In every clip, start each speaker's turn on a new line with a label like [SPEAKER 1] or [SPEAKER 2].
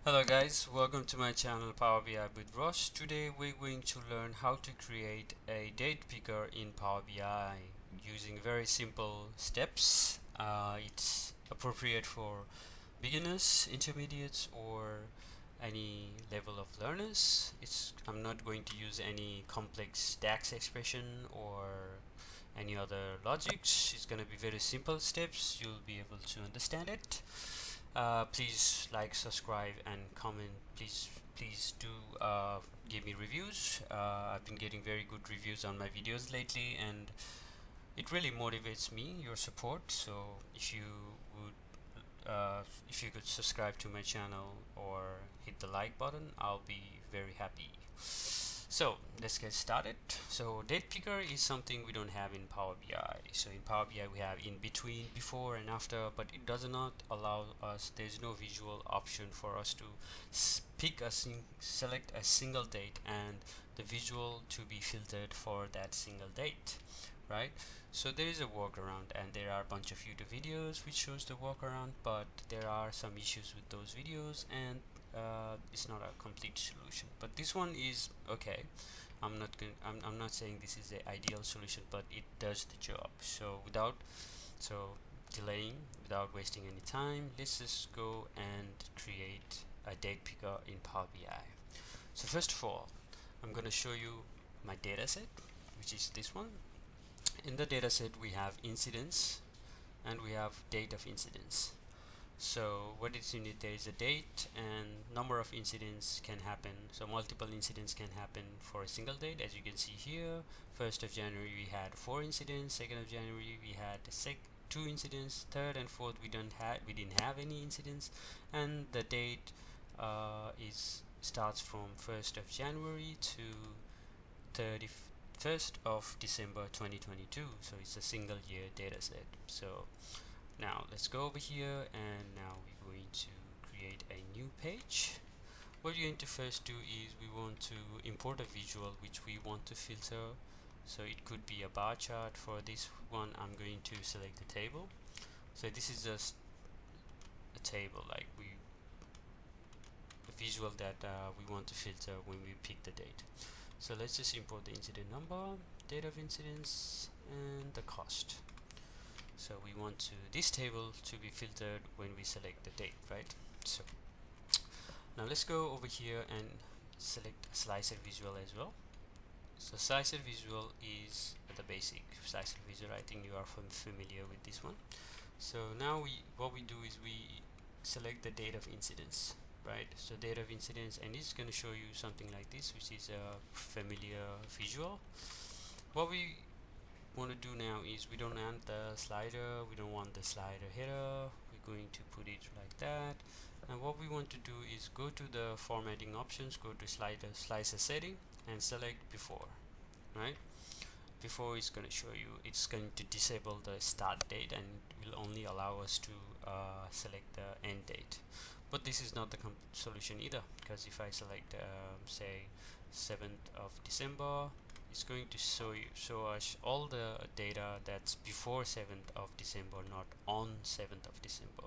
[SPEAKER 1] Hello guys, welcome to my channel Power BI with Rosh. Today we're going to learn how to create a date picker in Power BI using very simple steps. It's appropriate for beginners, intermediates, or any level of learners. I'm not going to use any complex DAX expression or any other logics. It's going to be very simple steps. You'll be able to understand it. Please like, subscribe, and comment. Please do give me reviews. I've been getting very good reviews on my videos lately, and it really motivates me, your support. So if you if you could subscribe to my channel or hit the like button, I'll be very happy. So let's get started. So date picker is something we don't have in Power BI. So in Power BI we have in between, before and after, but it does not allow us, there's no visual option for us to select a single date and the visual to be filtered for that single date, right? So there is a workaround, and there are a bunch of YouTube videos which shows the workaround, but there are some issues with those videos, and it's not a complete solution. But this one is okay. I'm not saying this is the ideal solution, but it does the job. So so delaying, without wasting any time, let's just go and create a date picker in Power BI. So first of all, I'm going to show you my data set, which is this one. In the data set we have incidents and we have date of incidents. So what is in it, there is a date and number of incidents can happen. So multiple incidents can happen for a single date. As you can see here, 1st of January we had 4 incidents, 2nd of January we had 2 incidents, 3rd and 4th we didn't have any incidents, and the date is starts from 1st of January to 31st of December 2022. So it's a single year data set. So now let's go over here, and now we're going to create a new page. What we're going to first do is we want to import a visual which we want to filter. So it could be a bar chart. For this one I'm going to select the table. So this is just a table, like a visual that we want to filter when we pick the date. So let's just import the incident number, date of incidents, and the cost. So we want this table to be filtered when we select the date, right? So now let's go over here and select a slicer visual as well. So slicer visual is the basic slicer visual. I think you are familiar with this one. So now what we do is we select the date of incidents, right? So date of incidents, and it's going to show you something like this, which is a familiar visual. What we want to do now is we don't want the slider, we don't want the slider header, we're going to put it like that. And what we want to do is go to the formatting options, go to slicer setting, and select before, right? Before is going to show you, it's going to disable the start date and will only allow us to select the end date. But this is not the solution either, because if I select say 7th of December, it's going to show us all the data that's before 7th of December, not on 7th of December.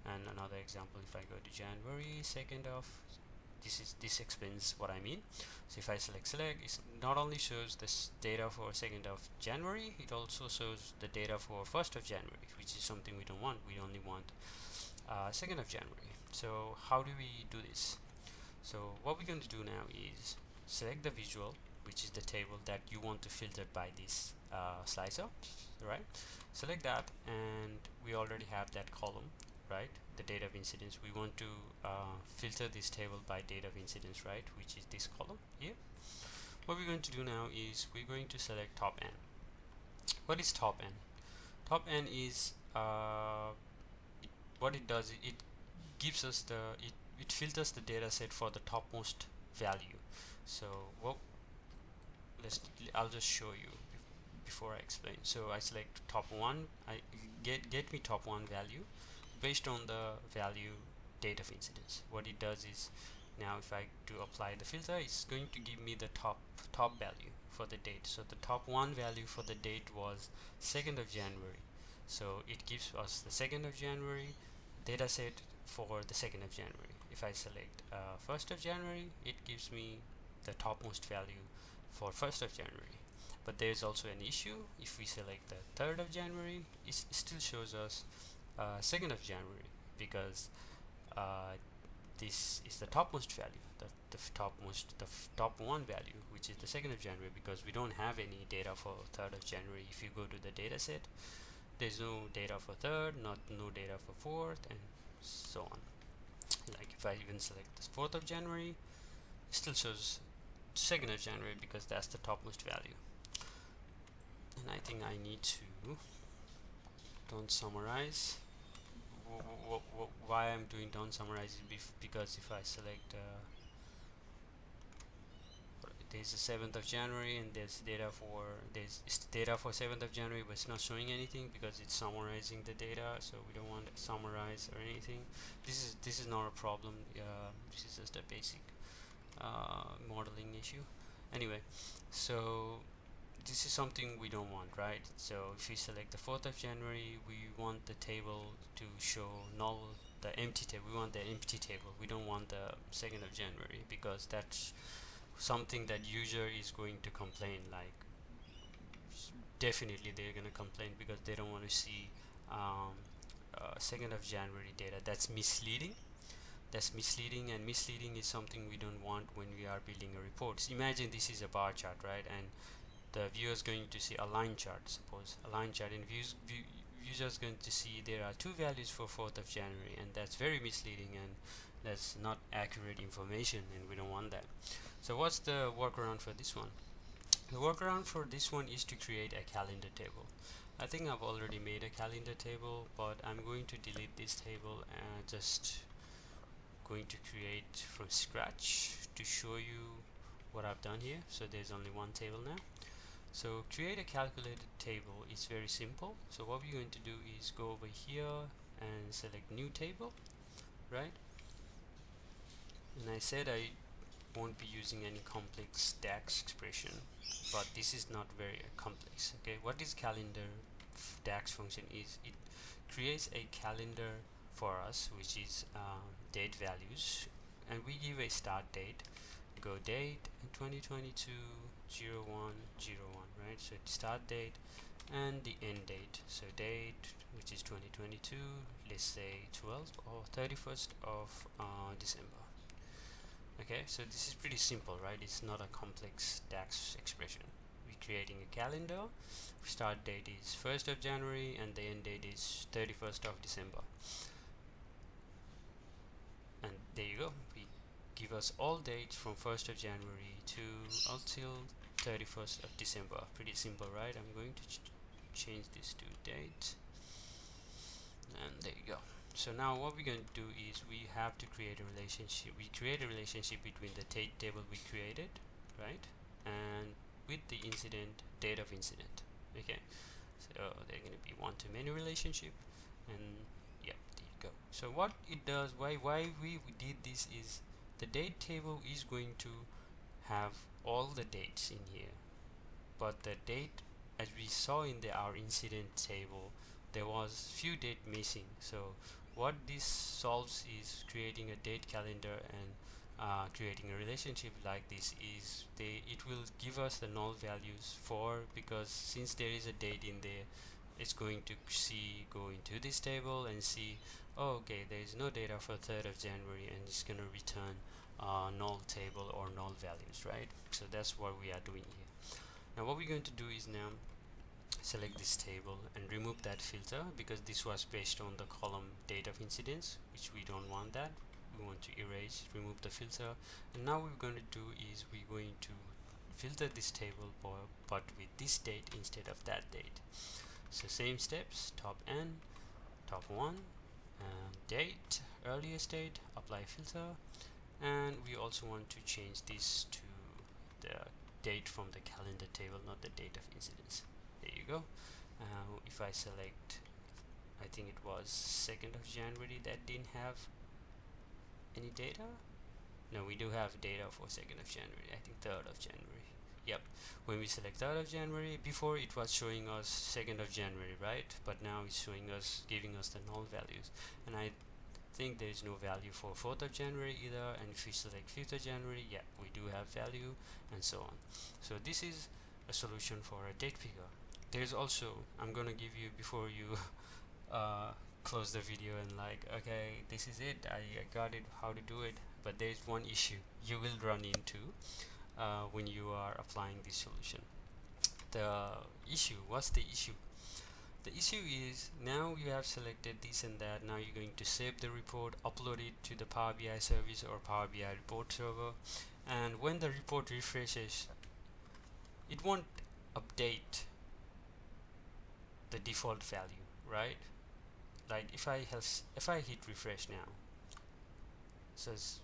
[SPEAKER 1] And another example, if I go to January 2nd of, this explains what I mean. So if I select, it not only shows this data for 2nd of January, it also shows the data for 1st of January, which is something we don't want. We only want 2nd of January. So how do we do this? So what we're going to do now is select the visual, which is the table that you want to filter by this slicer, right? Select that, and we already have that column, right? The date of incidents. We want to filter this table by date of incidents, right? Which is this column here. What we're going to do now is we're going to select top n. What is top n? Top n is what it does. It gives us it filters the data set for the topmost value. So I'll just show you before I explain. So I select top 1, I get me top 1 value based on the value date of incidence. What it does is, now if I do apply the filter, it's going to give me the top value for the date. So the top 1 value for the date was 2nd of January. So it gives us the 2nd of January data set for the 2nd of January. if I select 1st of January, it gives me the topmost value for 1st of January. But there's also an issue. If we select the 3rd of January, it still shows us 2nd of January, because this is the topmost value, the top one value, which is the 2nd of January, because we don't have any data for 3rd of January. If you go to the data set, there's no data for 3rd, no data for 4th, and so on. Like if I even select the 4th of January, it still shows 2nd of January, because that's the topmost value. And I think I need to don't summarize. Why I'm doing don't summarize is because if I select there's the 7th of January, and there's data for 7th of January, but it's not showing anything because it's summarizing the data, so we don't want to summarize or anything. This is not a problem. This is just a basic modeling issue. Anyway, so this is something we don't want, right? So if we select the 4th of January, we want the table to show null, the empty table. We want the empty table. We don't want the 2nd of January, because that's something that user is going to complain. Like definitely they're going to complain, because they don't want to see 2nd of January data. That's misleading. And misleading is something we don't want when we are building a report. So imagine this is a bar chart, right? And the viewer is going to see a line chart, suppose a line chart, and user is going to see there are two values for 4th of January, and that's very misleading, and that's not accurate information, and we don't want that. So what's the workaround for this one? The workaround for this one is to create a calendar table. I think I've already made a calendar table, but I'm going to delete this table and just going to create from scratch to show you what I've done here. So there's only one table now. So create a calculated table is very simple. So what we're going to do is go over here and select new table, right? And I said I won't be using any complex DAX expression, but this is not very complex. Okay, what this calendar DAX function is, it creates a calendar for us, which is date values, and we give a start date, go date, and 2022 0101, right? So start date and the end date. So date, which is 2022, let's say 12th or 31st of December. Okay, so this is pretty simple, right? It's not a complex DAX expression. We're creating a calendar. Start date is 1st of January and the end date is 31st of December. And there you go. We give us all dates from 1st of January to until 31st of December. Pretty simple, right? I'm going to change this to date, and there you go. So now what we're going to do is we have to create a relationship. We create a relationship between the table we created, right, and with the incident, date of incident. Okay, so they're going to be one-to-many relationship, and yeah, there you go. So what it does, why we did this is the date table is going to have all the dates in here, but the date, as we saw in our incident table, there was few date missing. So what this solves is creating a date calendar, and creating a relationship like this is it will give us the null values for, because since there is a date in there, it's going to go into this table and see, oh, okay, there is no data for 3rd of January, and it's going to return null table or null values, right? So that's what we are doing here. Now what we're going to do is now select this table and remove that filter, because this was based on the column date of incidents, which we don't want that. We want to remove the filter, and now what we're going to do is we're going to filter this table but with this date instead of that date. So same steps, top n, top 1, date, earliest date, apply filter, and we also want to change this to the date from the calendar table, not the date of incidents. There you go. If I select, I think it was 2nd of January, that didn't have any data. No, we do have data for 2nd of January. I think 3rd of January. Yep. When we select 3rd of January, before it was showing us 2nd of January, right? But now it's showing us, giving us the null values. And I anything, there is no value for 4th of January either, and if we select 5th of January, yeah, we do have value, and so on. So this is a solution for a date picker. There's also, I'm gonna give you, before you close the video and like, okay, this is it, I got it, how to do it, but there's one issue you will run into when you are applying this solution. What's the issue? The issue is, now you have selected this and that, now you're going to save the report, upload it to the Power BI service or Power BI report server, and when the report refreshes, it won't update the default value, right? Like if I hit refresh now, says,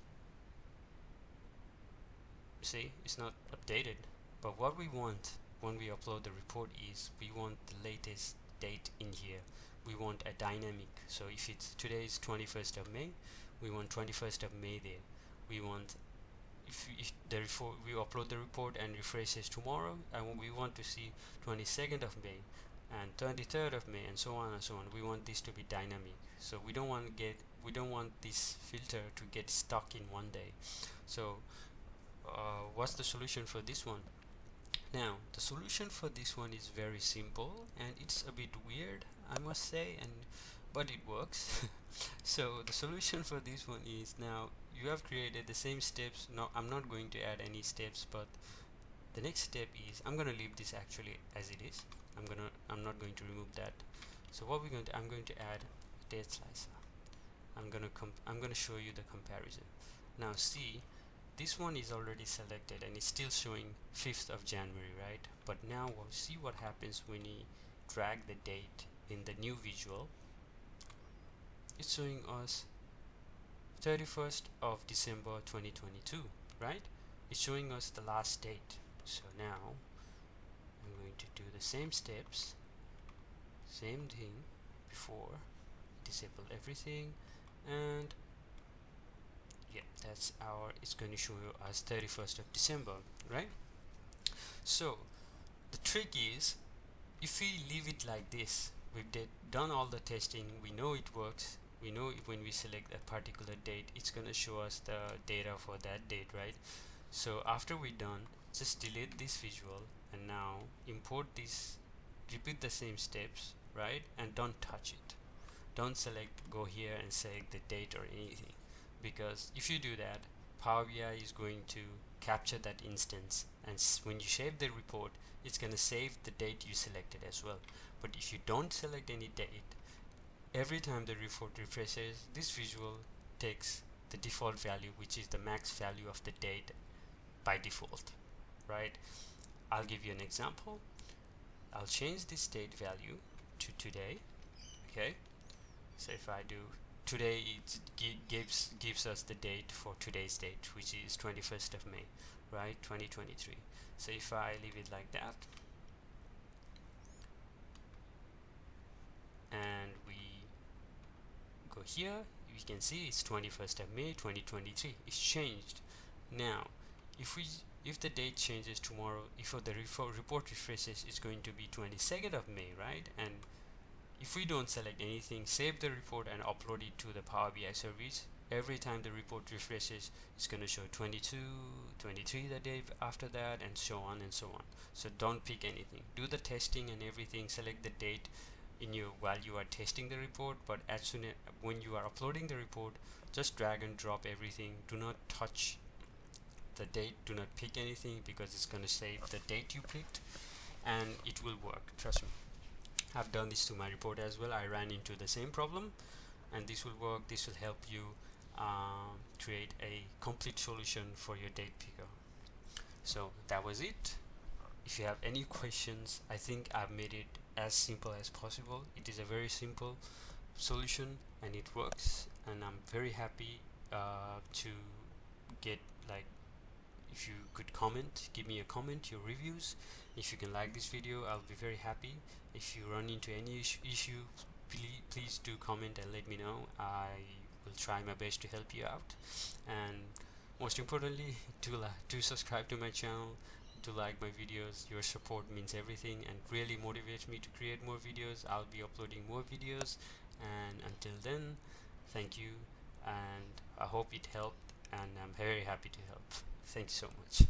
[SPEAKER 1] see, it's not updated. But what we want when we upload the report is, we want the latest date in here. We want a dynamic. So if it's today's 21st of May, we want 21st of May there. We want, if we upload the report and refreshes tomorrow, and we want to see 22nd of May and 23rd of May, and so on and so on. We want this to be dynamic. So we don't want this filter to get stuck in one day. So what's the solution for this one? Now the solution for this one is very simple, and it's a bit weird, I must say, but it works. So the solution for this one is, now you have created the same steps. Now I'm not going to add any steps, but the next step is, I'm going to leave this actually as it is. I'm not going to remove that. So what I'm going to add a date slicer. I'm going to show you the comparison. Now see, this one is already selected and it's still showing 5th of January, right? But now we'll see what happens when we drag the date in the new visual. It's showing us 31st of December 2022, right? It's showing us the last date. So now I'm going to do the same steps, same thing before, disable everything, and yeah, it's going to show us 31st of December, right? So the trick is, if we leave it like this, we've done all the testing, we know it works, we know when we select a particular date, it's going to show us the data for that date, right? So after we're done, just delete this visual and now import this, repeat the same steps, right? And don't touch it. Don't go here and select the date or anything, because if you do that, Power BI is going to capture that instance, and when you save the report, it's going to save the date you selected as well. But if you don't select any date, every time the report refreshes, this visual takes the default value, which is the max value of the date by default, right? I'll give you an example. I'll change this date value to today. Okay, so if I do today, it gives us the date for today's date, which is 21st of May, right, 2023. So if I leave it like that, and we go here, we can see it's 21st of May 2023. It's changed. Now if the date changes tomorrow, if the report refreshes, it's going to be 22nd of May, right? And if we don't select anything, save the report and upload it to the Power BI service, every time the report refreshes, it's going to show 22, 23 the day after that, and so on and so on. So don't pick anything. Do the testing and everything, select the date while you are testing the report, but when you are uploading the report, just drag and drop everything. Do not touch the date, do not pick anything, because it's going to save the date you picked, and it will work, trust me. I've done this to my report as well. I ran into the same problem, and this will work. This will help you create a complete solution for your date picker. So that was it. If you have any questions, I think I've made it as simple as possible. It is a very simple solution and it works, and I'm very happy to get, like, if you could comment, give me a comment, your reviews. If you can like this video, I'll be very happy. If you run into any issue, please do comment and let me know. I will try my best to help you out, and most importantly, do subscribe to my channel, to like my videos. Your support means everything and really motivates me to create more videos. I'll be uploading more videos, and until then, thank you and I hope it helped, and I'm very happy to help. Thank you so much.